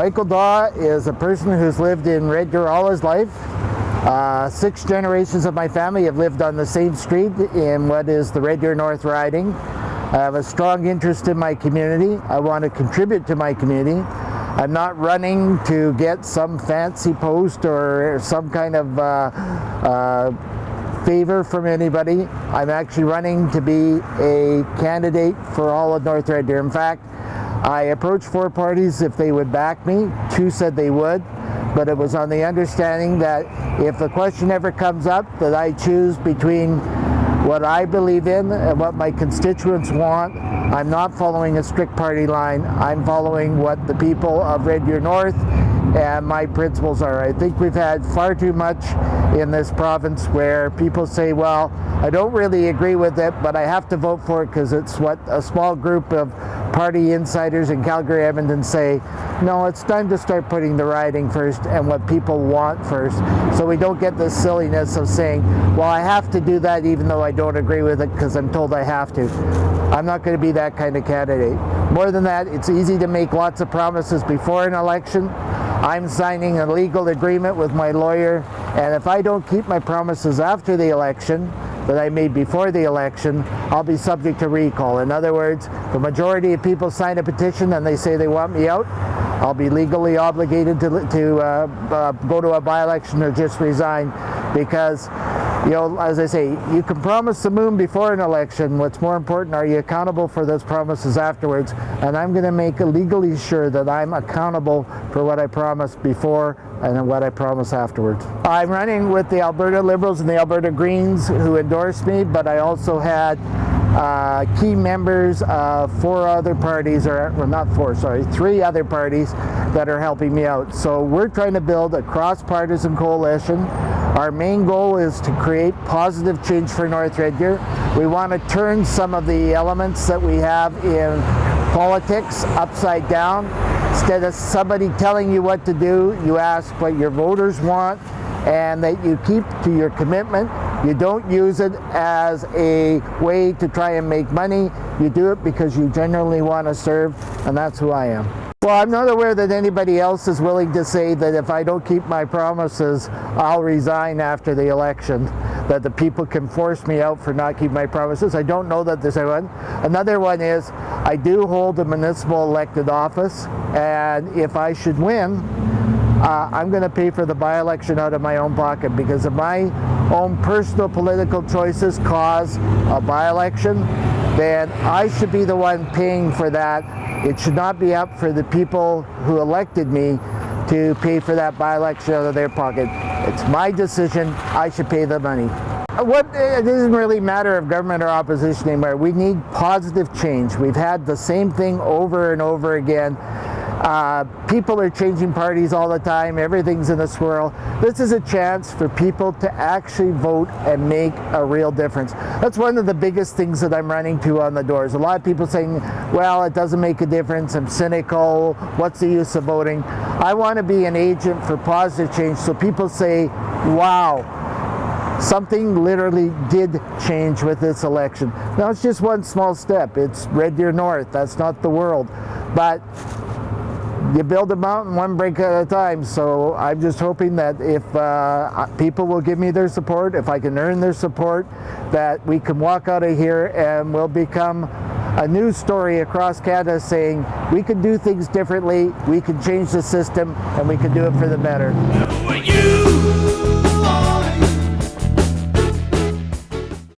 Michael Dawe is a person who's lived in Red Deer all his life. 6 generations of my family have lived on the same street in what is the Red Deer North riding. I have a strong interest in my community. I want to contribute to my community. I'm not running to get some fancy post or some kind of favor from anybody. I'm actually running to be a candidate for all of North Red Deer. In fact, I approached 4 parties if they would back me. 2 said they would, but it was on the understanding that if the question ever comes up that I choose between what I believe in and what my constituents want, I'm not following a strict party line. I'm following what the people of Red Deer North and my principles are. I think we've had far too much in this province where people say, well, I don't really agree with it, but I have to vote for it because it's what a small group of party insiders in Calgary, Edmonton say. No, it's time to start putting the riding first and what people want first, so we don't get this silliness of saying, well, I have to do that even though I don't agree with it because I'm told I have to. I'm not going to be that kind of candidate. More than that, it's easy to make lots of promises before an election. I'm signing a legal agreement with my lawyer, and if I don't keep my promises after the election that I made before the election, I'll be subject to recall. In other words, the majority of people sign a petition and they say they want me out, I'll be legally obligated to go to a by-election or just resign because, you know, as I say, you can promise the moon before an election. What's more important, are you accountable for those promises afterwards? And I'm going to make it legally sure that I'm accountable for what I promised before and what I promise afterwards. I'm running with the Alberta Liberals and the Alberta Greens who endorsed me, but I also had key members of 4 other parties, or well, not 4, sorry, 3 other parties that are helping me out. So we're trying to build a cross-partisan coalition. Our main goal is to create positive change for North Red Deer. We want to turn some of the elements that we have in politics upside down. Instead of somebody telling you what to do, you ask what your voters want and that you keep to your commitment. You don't use it as a way to try and make money. You do it because you genuinely want to serve, and that's who I am. Well, I'm not aware that anybody else is willing to say that if I don't keep my promises, I'll resign after the election, that the people can force me out for not keeping my promises. I don't know that there's one. Another one is, I do hold a municipal elected office, and if I should win, I'm going to pay for the by-election out of my own pocket because if my own personal political choices cause a by-election, then I should be the one paying for that. It should not be up for the people who elected me to pay for that by-election out of their pocket. It's my decision. I should pay the money. It doesn't really matter if government or opposition anymore. We need positive change. We've had the same thing over and over again. People are changing parties all the time. Everything's in a swirl. This is a chance for people to actually vote and make a real difference. That's one of the biggest things that I'm running to on the doors. A lot of people saying, well, it doesn't make a difference. I'm cynical. What's the use of voting? I want to be an agent for positive change so people say, wow, something literally did change with this election. Now, it's just one small step. It's Red Deer North. That's not the world. But you build a mountain one brick at a time, so I'm just hoping that if people will give me their support, if I can earn their support, that we can walk out of here and we'll become a news story across Canada saying we can do things differently, we can change the system, and we can do it for the better.